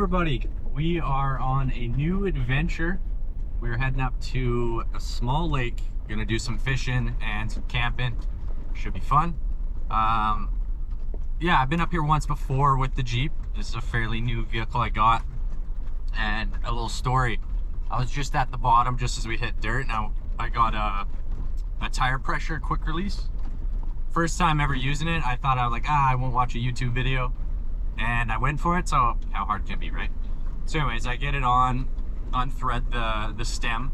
everybody, we are on a new adventure. We're heading up to a small lake, gonna do some fishing and some camping. Should be fun. Yeah, I've been up here once before with the Jeep. This is a fairly new vehicle I got. And a little story, I was just at the bottom just as we hit dirt. Now I got a tire pressure quick release. First time ever using it. I thought I was like, I won't watch a YouTube video. And I went for it, so how hard can it be, right? So anyways, I get it on, unthread the stem,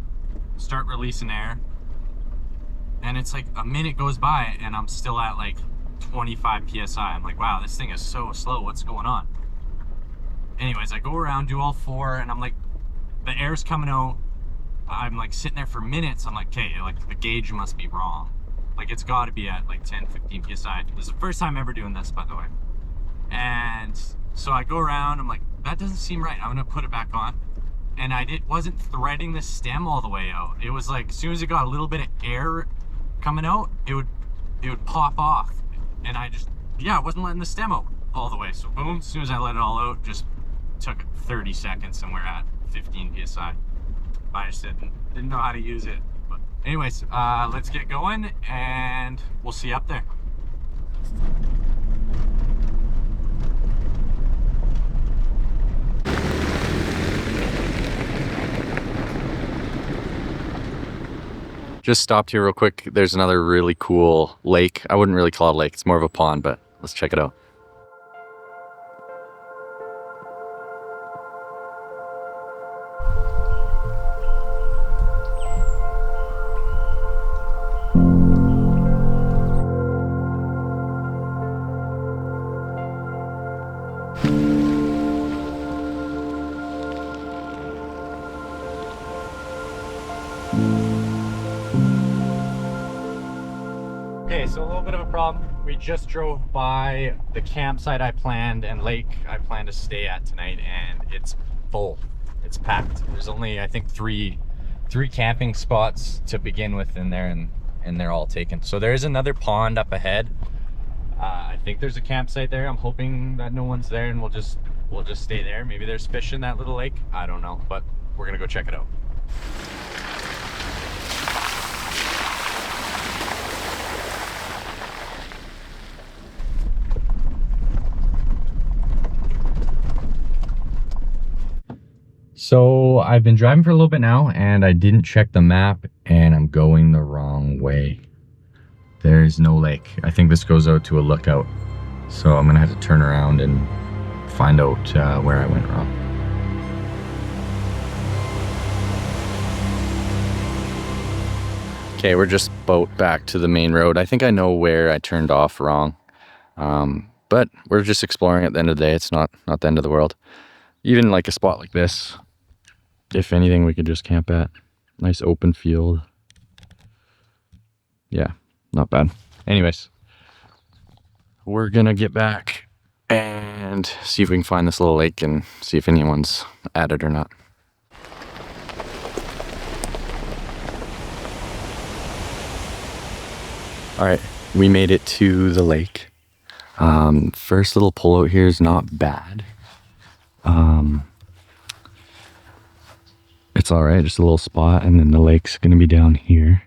start releasing air, and it's like a minute goes by and I'm still at like 25 PSI. I'm like, wow, this thing is so slow, what's going on? Anyways, I go around, do all four, and I'm like, the air's coming out. I'm like sitting there for minutes. I'm like, okay, like the gauge must be wrong. Like it's gotta be at like 10, 15 PSI. This is the first time ever doing this, by the way. And so I go around, I'm like, that doesn't seem right. I'm gonna put it back on. And wasn't threading the stem all the way out. It was like, as soon as it got a little bit of air coming out, it would pop off. And I wasn't letting the stem out all the way. So boom, as soon as I let it all out, just took 30 seconds and we're at 15 PSI. I just didn't know how to use it. But anyways, let's get going and we'll see you up there. Just stopped here real quick. There's another really cool lake. I wouldn't really call it a lake. It's more of a pond, but let's check it out. Okay, so a little bit of a problem. We just drove by the campsite I planned and lake I plan to stay at tonight, and it's full. It's packed. There's only, I think, three camping spots to begin with in there, and they're all taken. So there is another pond up ahead. I think there's a campsite there. I'm hoping that no one's there, and we'll just stay there. Maybe there's fish in that little lake. I don't know, but we're gonna go check it out. So I've been driving for a little bit now and I didn't check the map and I'm going the wrong way. There's no lake. I think this goes out to a lookout. So I'm gonna have to turn around and find out where I went wrong. Okay, we're just about back to the main road. I think I know where I turned off wrong. But we're just exploring at the end of the day. It's not the end of the world. Even like a spot like this, if anything, we could just camp at. Nice open field. Yeah, not bad. Anyways, we're gonna get back and see if we can find this little lake and see if anyone's at it or not. All right, we made it to the lake. First little pull out here is not bad. It's all right, just a little spot, and then the lake's gonna be down here.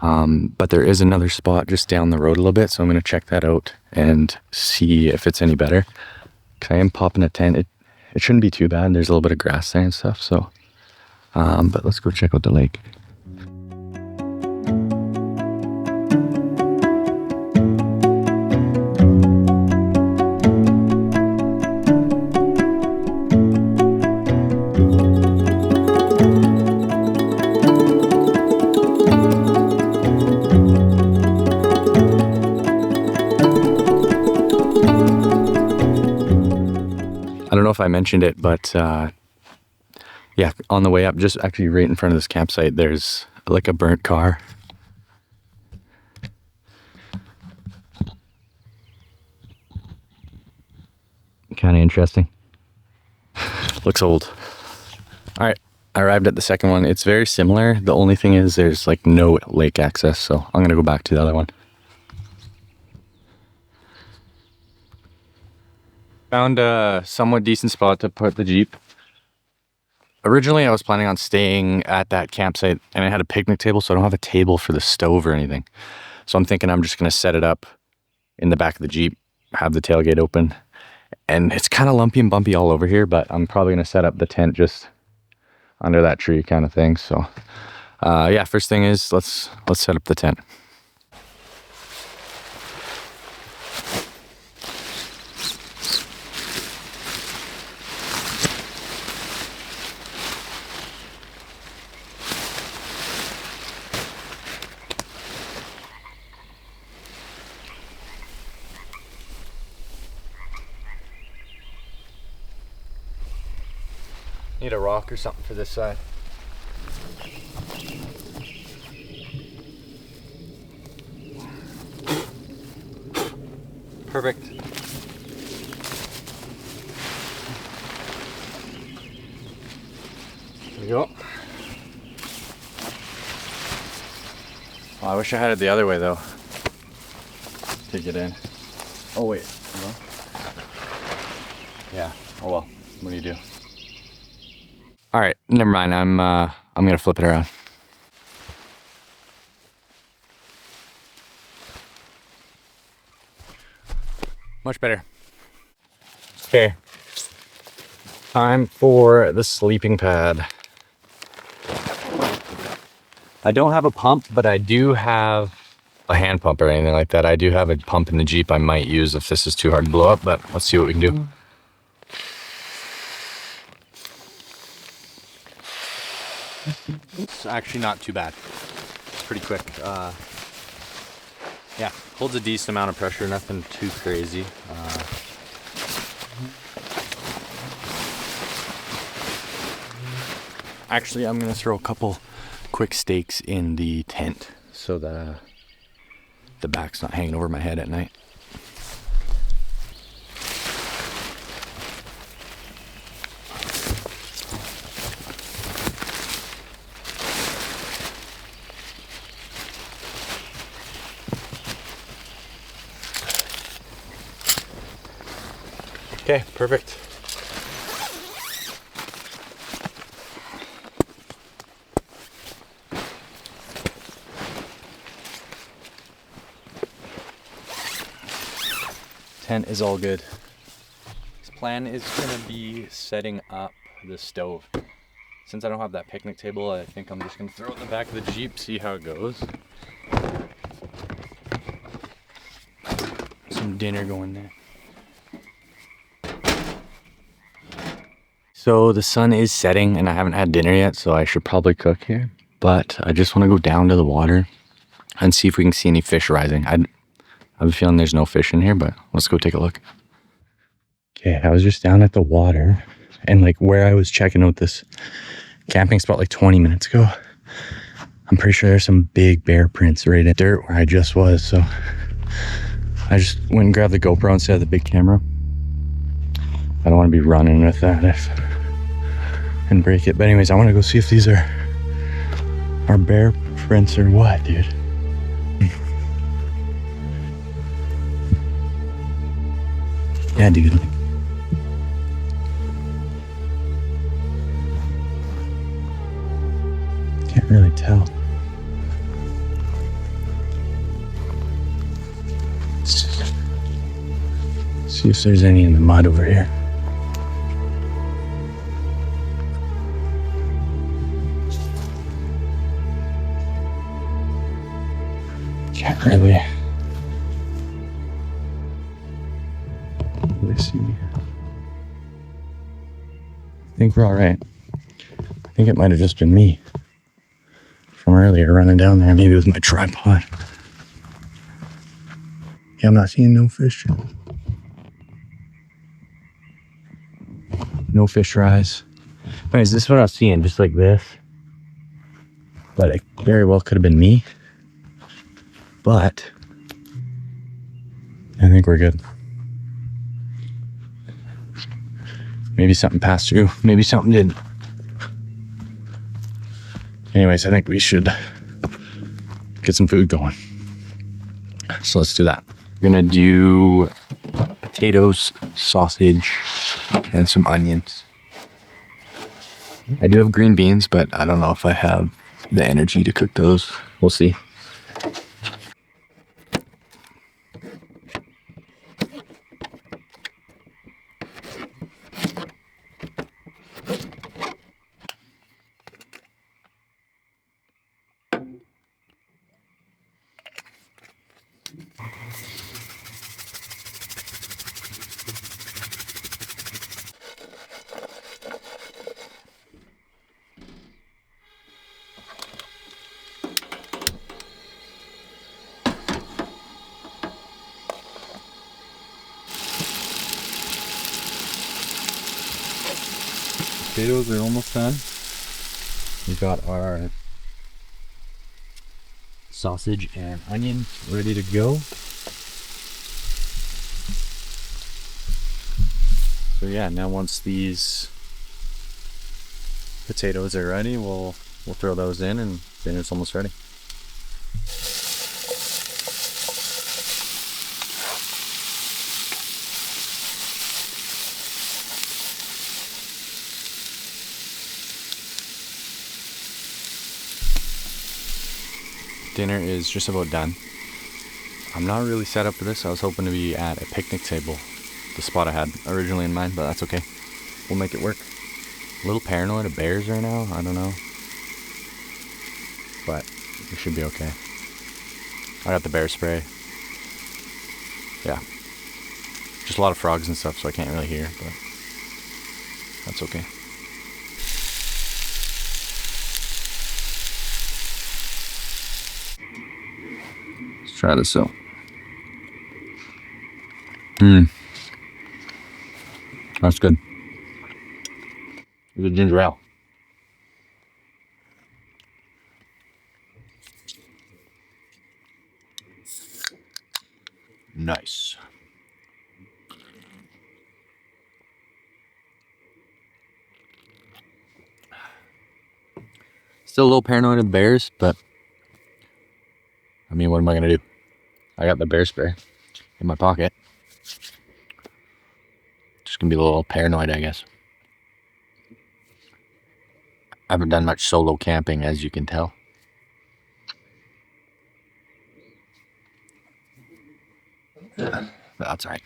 But there is another spot just down the road a little bit, so I'm gonna check that out and see if it's any better. 'Cause I am popping a tent. It shouldn't be too bad. There's a little bit of grass there and stuff, so but let's go check out the lake. I don't know if I mentioned it, but yeah, on the way up, just actually right in front of this campsite, there's like a burnt car. Kind of interesting. Looks old. All right, I arrived at the second one. It's very similar. The only thing is there's like no lake access, so I'm gonna go back to the other one. Found a somewhat decent spot to put the Jeep. Originally, I was planning on staying at that campsite, and I had a picnic table, so I don't have a table for the stove or anything. So I'm thinking I'm just gonna set it up in the back of the Jeep, have the tailgate open. And it's kind of lumpy and bumpy all over here, but I'm probably gonna set up the tent just under that tree kind of thing. So yeah, first thing is let's set up the tent. Need a rock or something for this side. Perfect. There we go. Oh, I wish I had it the other way though, to get in. Oh wait, hello? Yeah, oh well, what do you do? All right, never mind. I'm gonna flip it around. Much better. Okay. Time for the sleeping pad. I don't have a pump, but I do have a hand pump or anything like that. I do have a pump in the Jeep I might use if this is too hard to blow up, but let's see what we can do. It's actually not too bad. It's pretty quick. Yeah, holds a decent amount of pressure, nothing too crazy. Actually, I'm gonna throw a couple quick stakes in the tent so that the back's not hanging over my head at night. Okay, perfect. Tent is all good. This plan is gonna be setting up the stove. Since I don't have that picnic table, I think I'm just gonna throw it in the back of the Jeep, see how it goes. Some dinner going there. So the sun is setting and I haven't had dinner yet, so I should probably cook here. But I just want to go down to the water and see if we can see any fish rising. I have a feeling there's no fish in here, but let's go take a look. Okay, I was just down at the water and like where I was checking out this camping spot like 20 minutes ago, I'm pretty sure there's some big bear prints right in dirt where I just was. So I just went and grabbed the GoPro instead of the big camera. I don't want to be running with that and break it. But anyways, I want to go see if these are bear prints or what, dude. Yeah, dude. Can't really tell. See if there's any in the mud over here. Can't really see. I think we're all right. I think it might have just been me from earlier running down there, maybe with my tripod. Yeah, I'm not seeing no fish. No fish rise. Anyways, this is what I was seeing, just like this. But it very well could have been me. But I think we're good. Maybe something passed through. Maybe something didn't. Anyways, I think we should get some food going. So let's do that. We're gonna do potatoes, sausage, and some onions. I do have green beans, but I don't know if I have the energy to cook those. We'll see. Potatoes are almost done. We got our sausage and onion ready to go. So yeah, now once these potatoes are ready, we'll throw those in and dinner's almost ready. Dinner is just about done. I'm not really set up for this. I was hoping to be at a picnic table, the spot I had originally in mind, but that's okay. We'll make it work. A little paranoid of bears right now, I don't know. But it should be okay. I got the bear spray. Yeah. Just a lot of frogs and stuff, so I can't really hear, but that's okay. Let's try this out. That's good. It's a ginger ale. Nice. Still a little paranoid of bears, but I mean, what am I gonna do? I got the bear spray in my pocket. Just gonna be a little paranoid, I guess. I haven't done much solo camping, as you can tell. But that's alright.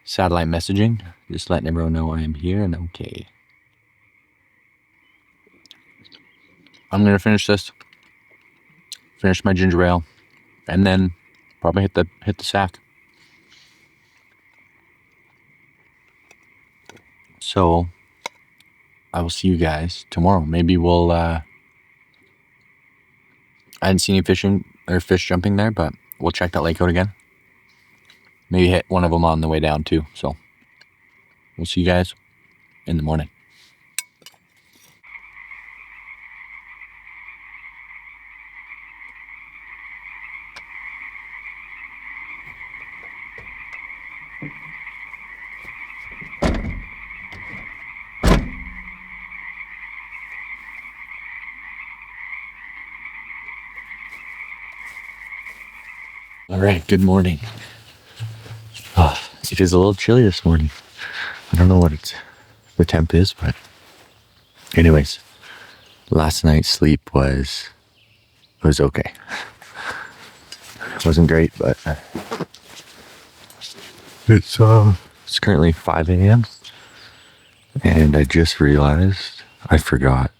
Satellite messaging, just letting everyone know I am here and okay. I'm gonna finish this. Finish my ginger ale, and then probably hit the sack. So I will see you guys tomorrow. Maybe we'll I didn't see any fishing or fish jumping there, but we'll check that lake out again. Maybe hit one of them on the way down too. So we'll see you guys in the morning. All right, good morning. It is a little chilly this morning. I don't know what the temp is, but anyways, last night's sleep was okay. It wasn't great, but it's currently 5 a.m. and I just realized I forgot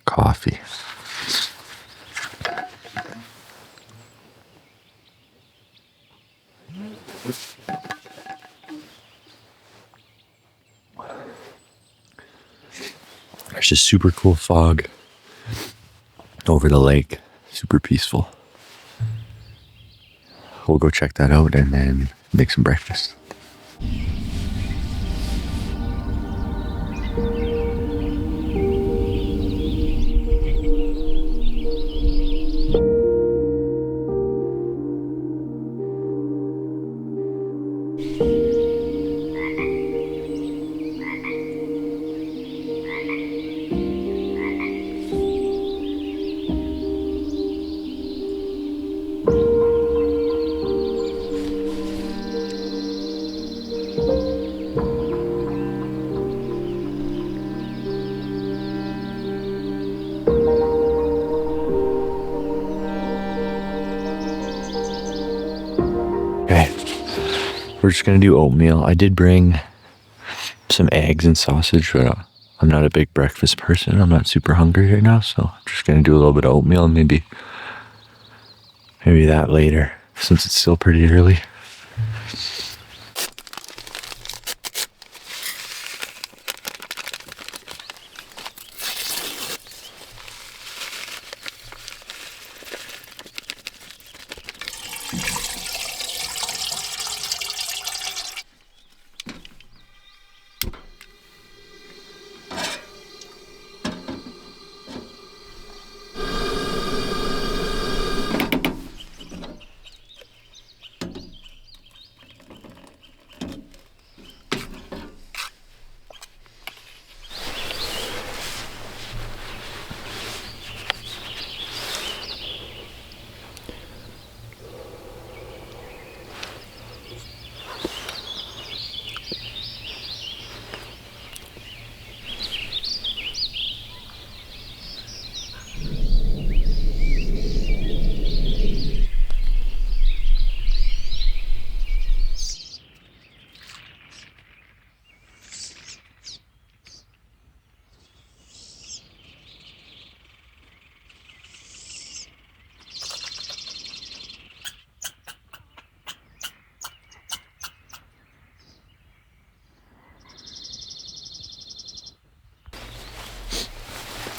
coffee. There's just super cool fog over the lake, super peaceful. We'll go check that out and then make some breakfast. We're just gonna do oatmeal. I did bring some eggs and sausage, but I'm not a big breakfast person. I'm not super hungry right now, so I'm just gonna do a little bit of oatmeal and maybe that later, since it's still pretty early.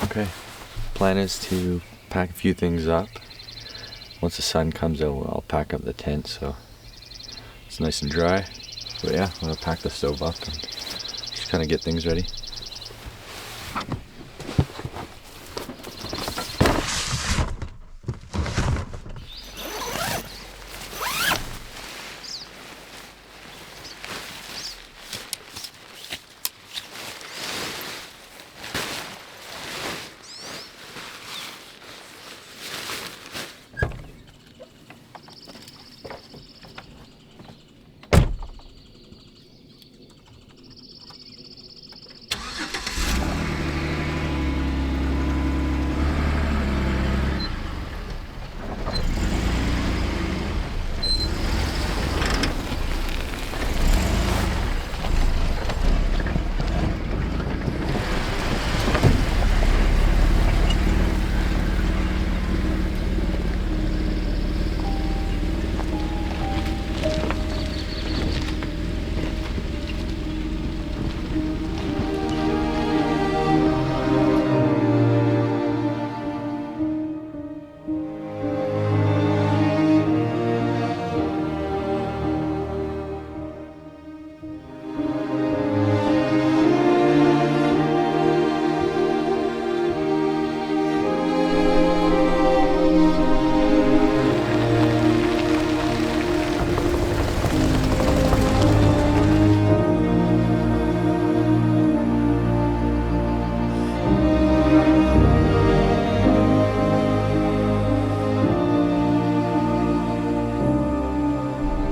Okay, plan is to pack a few things up. Once the sun comes out, I'll pack up the tent so it's nice and dry. But yeah, I'm gonna pack the stove up and just kind of get things ready.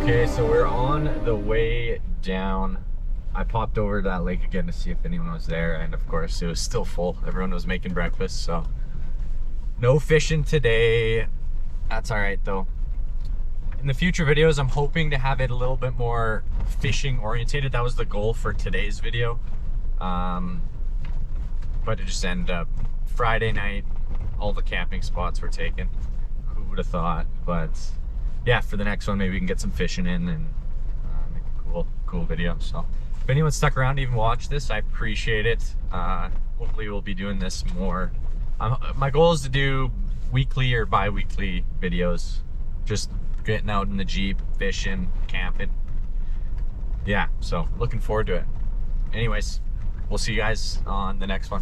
Okay, so we're on the way down. I popped over to that lake again to see if anyone was there, and of course it was still full. Everyone was making breakfast, so no fishing today. That's all right though. In the future videos, I'm hoping to have it a little bit more fishing orientated. That was the goal for today's video. But it just ended up Friday night, all the camping spots were taken. Who would have thought? But yeah, for the next one, maybe we can get some fishing in and make a cool video. So if anyone stuck around to even watch this, I appreciate it. Hopefully we'll be doing this more. My goal is to do weekly or bi-weekly videos, just getting out in the Jeep, fishing, camping. Yeah, so looking forward to it. Anyways, we'll see you guys on the next one.